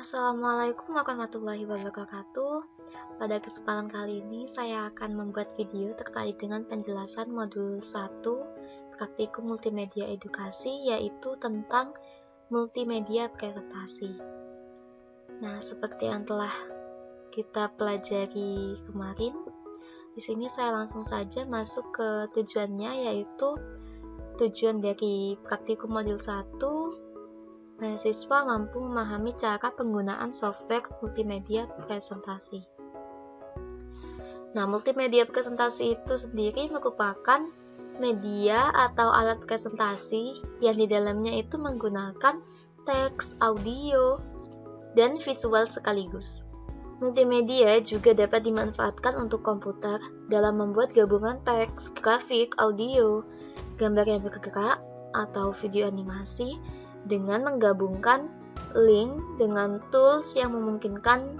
Assalamualaikum warahmatullahi wabarakatuh. Pada kesempatan kali ini saya akan membuat video terkait dengan penjelasan modul 1 Praktikum Multimedia Edukasi, yaitu tentang multimedia presentasi. Nah, seperti yang telah kita pelajari kemarin, di sini saya langsung saja masuk ke tujuannya, yaitu tujuan dari praktikum modul 1. Mahasiswa mampu memahami cara penggunaan software multimedia presentasi. Nah, multimedia presentasi itu sendiri merupakan media atau alat presentasi yang di dalamnya itu menggunakan teks, audio, dan visual sekaligus. Multimedia juga dapat dimanfaatkan untuk komputer dalam membuat gabungan teks, grafik, audio, gambar yang bergerak, atau video animasi, dengan menggabungkan link dengan tools yang memungkinkan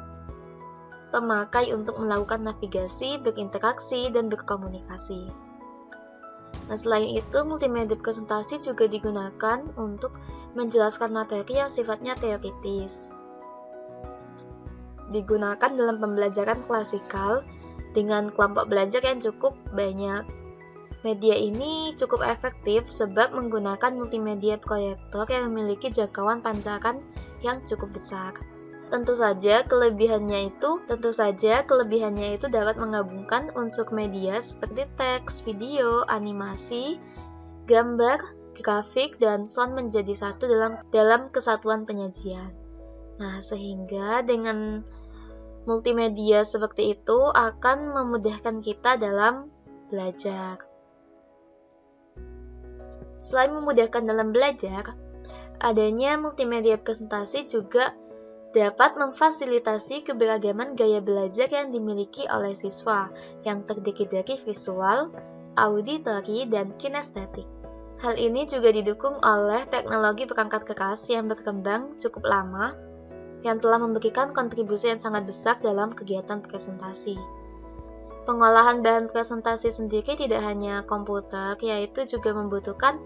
pemakai untuk melakukan navigasi, berinteraksi, dan berkomunikasi. Nah, selain itu, multimedia presentasi juga digunakan untuk menjelaskan materi yang sifatnya teoritis. Digunakan dalam pembelajaran klasikal dengan kelompok belajar yang cukup banyak. Media ini cukup efektif sebab menggunakan multimedia proyektor yang memiliki jangkauan pancaran yang cukup besar. Tentu saja kelebihannya itu dapat menggabungkan unsur media seperti teks, video, animasi, gambar, grafik, dan sound menjadi satu dalam kesatuan penyajian. Nah, sehingga dengan multimedia seperti itu akan memudahkan kita dalam belajar. Selain memudahkan dalam belajar, adanya multimedia presentasi juga dapat memfasilitasi keberagaman gaya belajar yang dimiliki oleh siswa yang terdiri dari visual, auditory, dan kinestetik. Hal ini juga didukung oleh teknologi perangkat keras yang berkembang cukup lama yang telah memberikan kontribusi yang sangat besar dalam kegiatan presentasi. Pengolahan bahan presentasi sendiri tidak hanya komputer, yaitu juga membutuhkan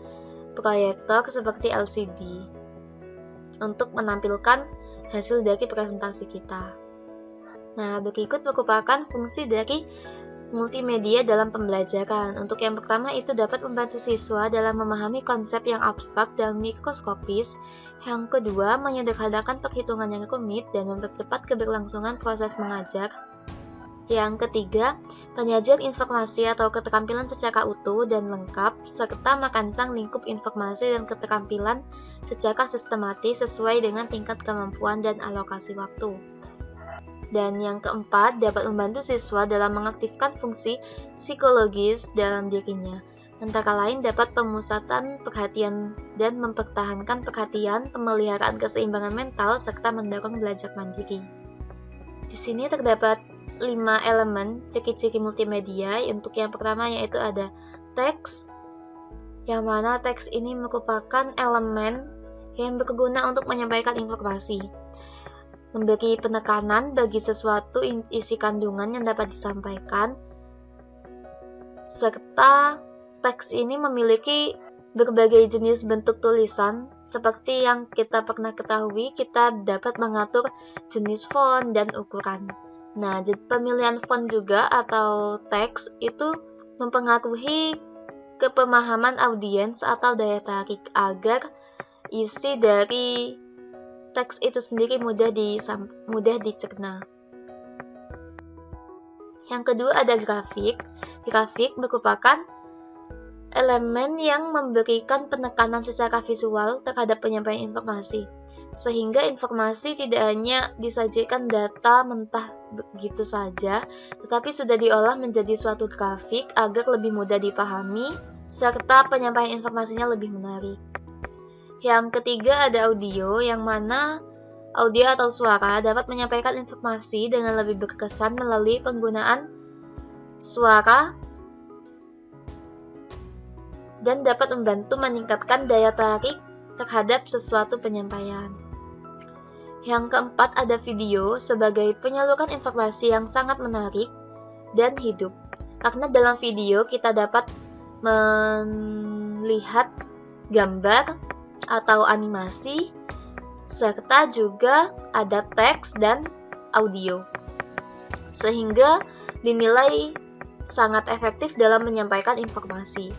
proyektor seperti LCD untuk menampilkan hasil dari presentasi kita. Nah, berikut merupakan fungsi dari multimedia dalam pembelajaran. Untuk yang pertama itu dapat membantu siswa dalam memahami konsep yang abstrak dan mikroskopis. Yang kedua, menyederhanakan perhitungan yang rumit dan mempercepat keberlangsungan proses mengajar. Yang ketiga, penyajian informasi atau keterampilan secara utuh dan lengkap, serta merancang lingkup informasi dan keterampilan secara sistematis sesuai dengan tingkat kemampuan dan alokasi waktu. Dan yang keempat, dapat membantu siswa dalam mengaktifkan fungsi psikologis dalam dirinya. Antara lain dapat pemusatan perhatian dan mempertahankan perhatian, pemeliharaan keseimbangan mental, serta mendorong belajar mandiri. Di sini terdapat 5 elemen ciri-ciri multimedia. Untuk yang pertama yaitu ada teks, yang mana teks ini merupakan elemen yang berguna untuk menyampaikan informasi, memberi penekanan bagi sesuatu isi kandungan yang dapat disampaikan, serta teks ini memiliki berbagai jenis bentuk tulisan. Seperti yang kita pernah ketahui, kita dapat mengatur jenis font dan ukuran. Nah, pemilihan font juga atau teks itu mempengaruhi kepemahaman audiens atau daya tarik agar isi dari teks itu sendiri mudah dicerna. Yang kedua ada grafik. Grafik merupakan elemen yang memberikan penekanan secara visual terhadap penyampaian informasi, sehingga informasi tidak hanya disajikan data mentah begitu saja, tetapi sudah diolah menjadi suatu grafik agar lebih mudah dipahami, serta penyampaian informasinya lebih menarik. Yang ketiga ada audio, yang mana audio atau suara dapat menyampaikan informasi dengan lebih berkesan melalui penggunaan suara dan dapat membantu meningkatkan daya tarik terhadap sesuatu penyampaian. Yang keempat ada video sebagai penyaluran informasi yang sangat menarik dan hidup. Karena dalam video kita dapat melihat gambar atau animasi serta juga ada teks dan audio, sehingga dinilai sangat efektif dalam menyampaikan informasi.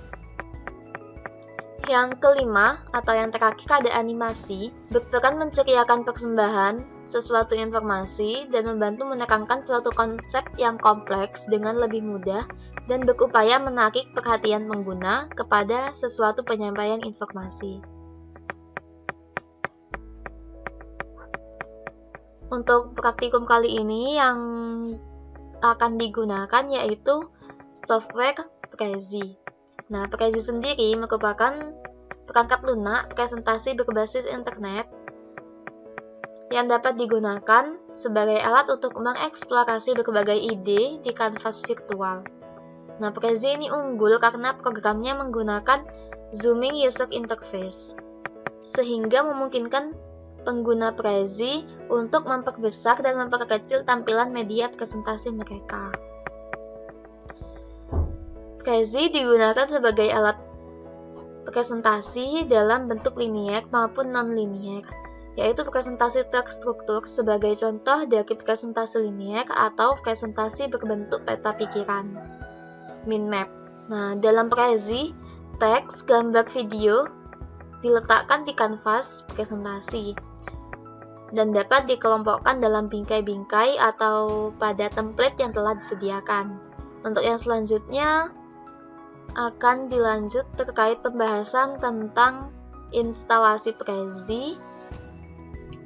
Yang kelima, atau yang terakhir, ada animasi, berperan menceriakan persembahan sesuatu informasi dan membantu menerangkan suatu konsep yang kompleks dengan lebih mudah dan berupaya menarik perhatian pengguna kepada sesuatu penyampaian informasi. Untuk praktikum kali ini yang akan digunakan yaitu software Prezi. Nah, Prezi sendiri merupakan perangkat lunak presentasi berbasis internet yang dapat digunakan sebagai alat untuk mengeksplorasi berbagai ide di kanvas virtual. Nah, Prezi ini unggul karena programnya menggunakan zooming user interface, sehingga memungkinkan pengguna Prezi untuk memperbesar dan memperkecil tampilan media presentasi mereka. Prezi digunakan sebagai alat presentasi dalam bentuk linier maupun non-linier, yaitu presentasi terstruktur sebagai contoh dari presentasi linier atau presentasi berbentuk peta pikiran, mind map. Nah, dalam Prezi, teks, gambar, video diletakkan di kanvas presentasi dan dapat dikelompokkan dalam bingkai-bingkai atau pada template yang telah disediakan. Untuk yang selanjutnya akan dilanjut terkait pembahasan tentang instalasi Prezi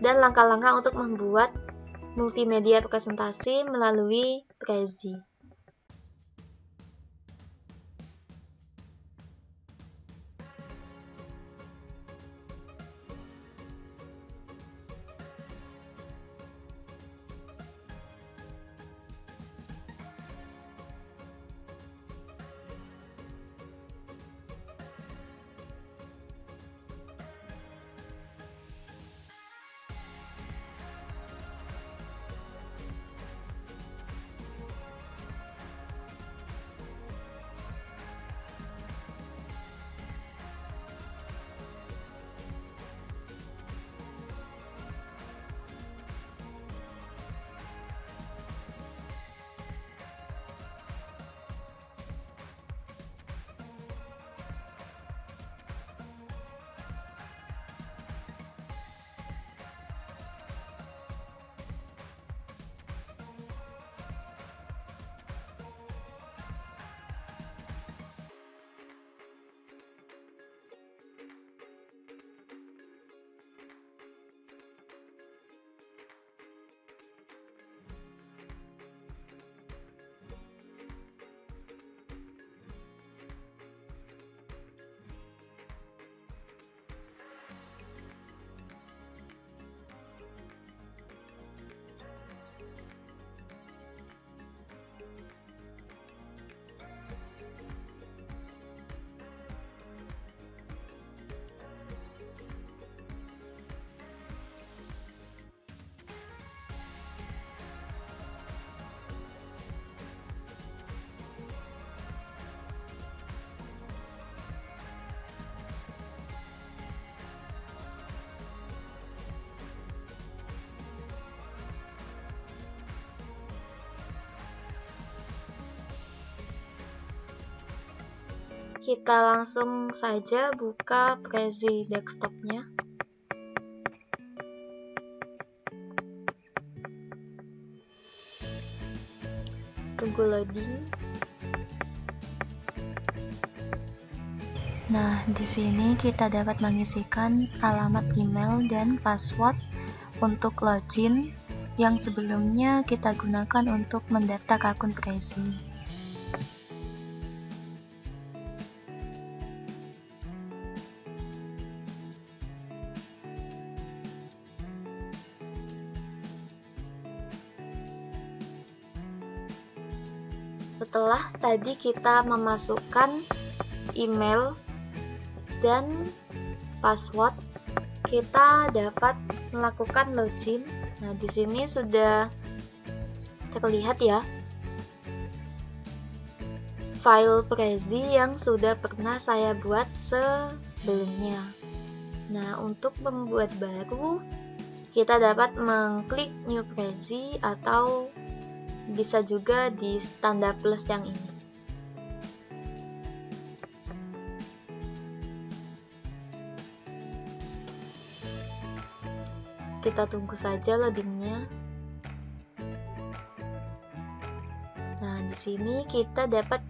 dan langkah-langkah untuk membuat multimedia presentasi melalui Prezi. Kita langsung saja buka Prezi desktopnya. Tunggu loading. Nah, di sini kita dapat mengisikan alamat email dan password untuk login yang sebelumnya kita gunakan untuk mendaftar akun Prezi. Setelah tadi kita memasukkan email dan password, kita dapat melakukan login. Nah, di sini sudah terlihat ya file Prezi yang sudah pernah saya buat sebelumnya. Nah, untuk membuat baru, kita dapat mengklik New Prezi atau bisa juga di tanda plus yang ini. Kita tunggu saja loadingnya. Nah, di sini kita dapat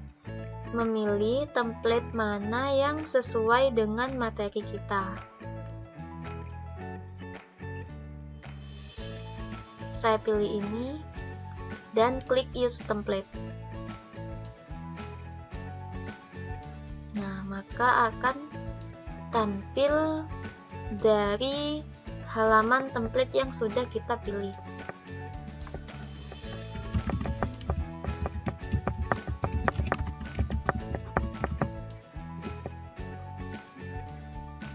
memilih template mana yang sesuai dengan materi kita. Saya pilih ini dan klik use template. Nah, maka akan tampil dari halaman template yang sudah kita pilih.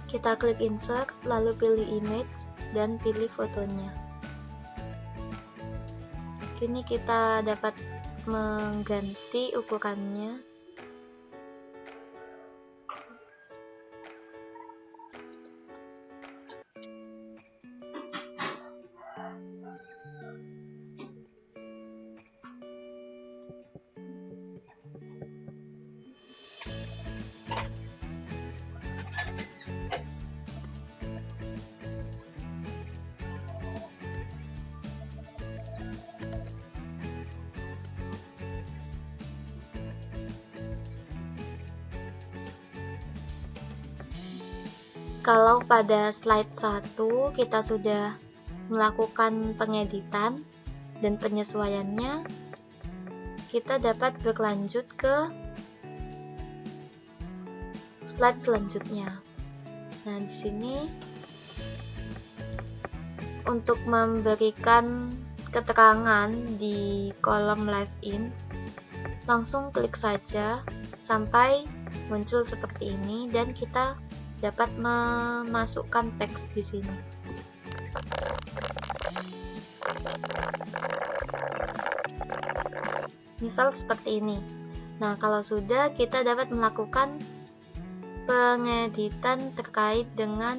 Kita klik insert, lalu pilih image dan pilih fotonya. Kini kita dapat mengganti ukurannya. Kalau pada slide 1 kita sudah melakukan pengeditan dan penyesuaiannya, kita dapat berlanjut ke slide selanjutnya. Nah, di sini untuk memberikan keterangan di kolom live in, langsung klik saja sampai muncul seperti ini dan kita dapat memasukkan teks di sini. Misal seperti ini. Nah, kalau sudah, kita dapat melakukan pengeditan terkait dengan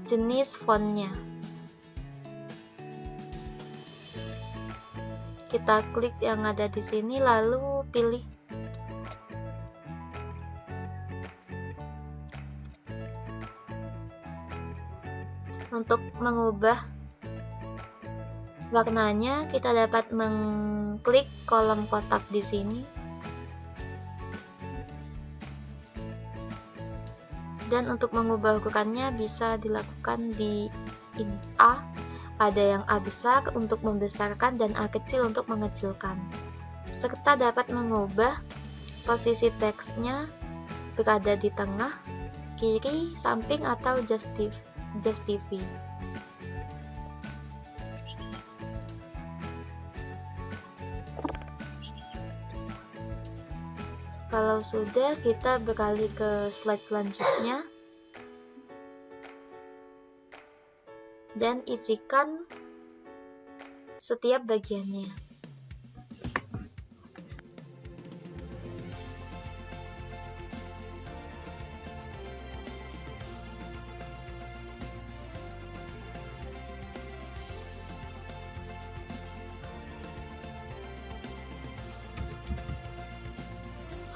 jenis fontnya. Kita klik yang ada di sini lalu pilih untuk mengubah warnanya. Kita dapat mengklik kolom kotak di sini dan untuk mengubah ukurannya bisa dilakukan di ini A. Ada yang A besar untuk membesarkan dan A kecil untuk mengecilkan, serta dapat mengubah posisi teksnya berada di tengah, kiri, samping, atau just TV. Kalau sudah, kita beralih ke slide selanjutnya dan isikan setiap bagiannya.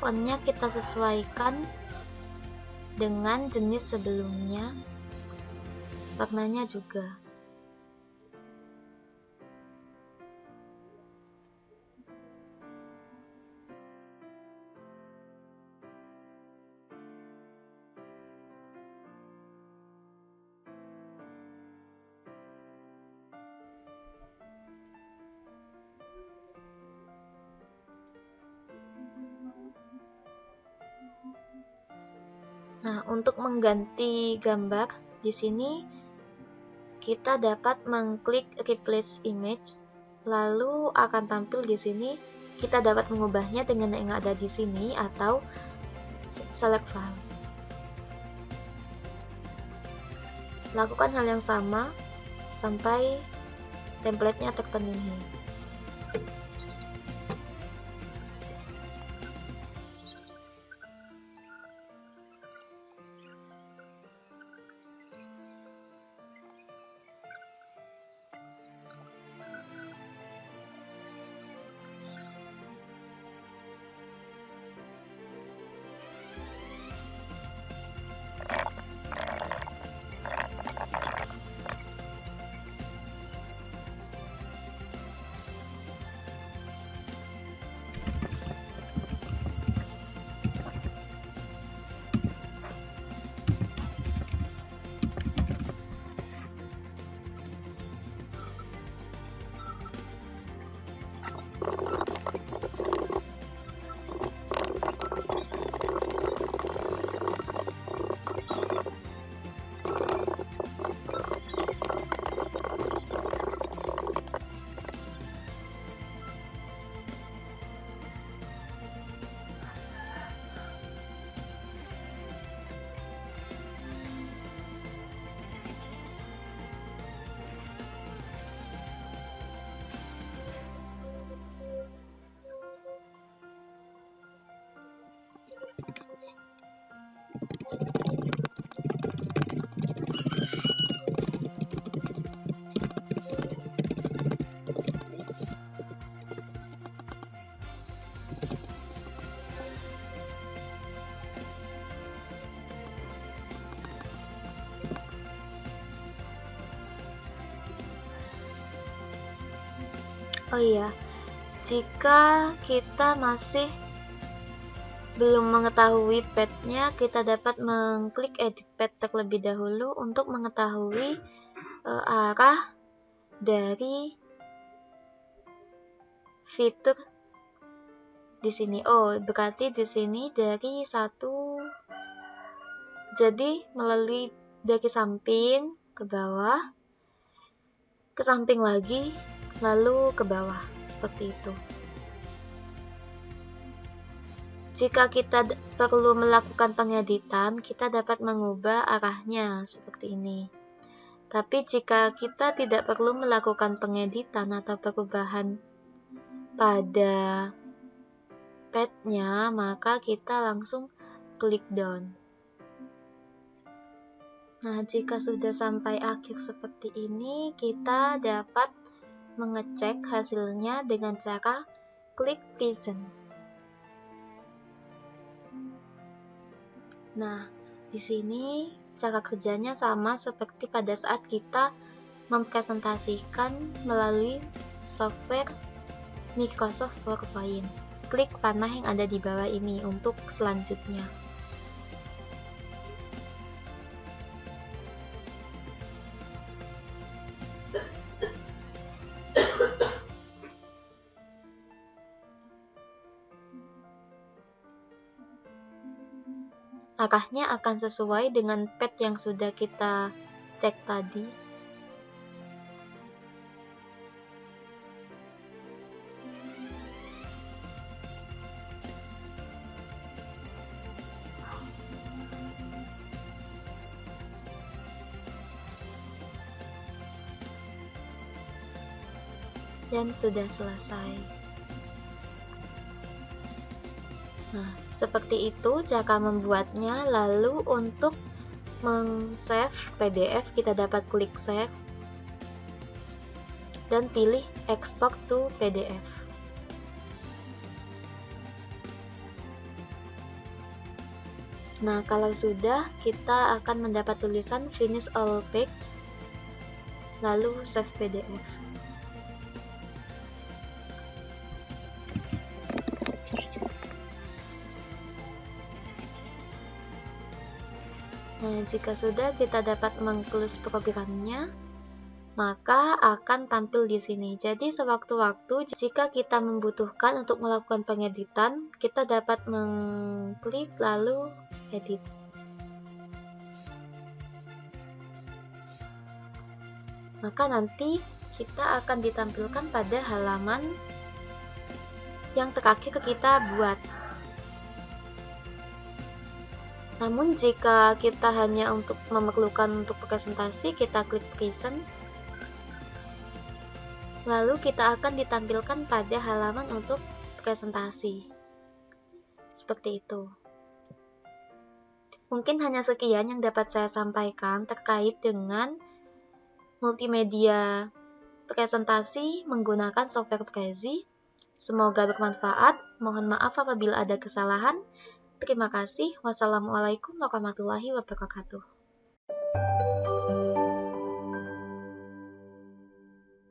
Fontnya kita sesuaikan dengan jenis sebelumnya, warnanya juga. Nah, untuk mengganti gambar di sini kita dapat mengklik replace image, lalu akan tampil di sini. Kita dapat mengubahnya dengan yang ada di sini atau select file. Lakukan hal yang sama sampai template-nya terpenuhi. Oh iya, jika kita masih belum mengetahui path-nya, kita dapat mengklik edit path terlebih dahulu untuk mengetahui arah dari fitur di sini. Oh, berarti di sini dari satu, jadi melalui dari samping ke bawah, ke samping lagi, lalu ke bawah, seperti itu. Jika kita perlu melakukan pengeditan, kita dapat mengubah arahnya seperti ini. Tapi jika kita tidak perlu melakukan pengeditan atau perubahan pada path-nya, maka kita langsung klik down. Nah, jika sudah sampai akhir seperti ini, kita dapat mengecek hasilnya dengan cara klik present. Nah, di sini cara kerjanya sama seperti pada saat kita mempresentasikan melalui software Microsoft PowerPoint. Klik panah yang ada di bawah ini untuk selanjutnya. Arahnya akan sesuai dengan path yang sudah kita cek tadi. Dan sudah selesai. Nah, seperti itu cara membuatnya. Lalu untuk men-save PDF, kita dapat klik save dan pilih export to PDF. Nah, kalau sudah, kita akan mendapat tulisan finish all page, lalu save PDF. Nah, jika sudah kita dapat meng-close programnya, maka akan tampil di sini. Jadi sewaktu-waktu jika kita membutuhkan untuk melakukan pengeditan, kita dapat mengklik lalu edit. Maka nanti kita akan ditampilkan pada halaman yang terakhir kita buat. Namun jika kita hanya untuk memerlukan untuk presentasi, kita klik present. Lalu kita akan ditampilkan pada halaman untuk presentasi. Seperti itu. Mungkin hanya sekian yang dapat saya sampaikan terkait dengan multimedia presentasi menggunakan software Prezi. Semoga bermanfaat. Mohon maaf apabila ada kesalahan. Terima kasih. Wassalamualaikum warahmatullahi wabarakatuh.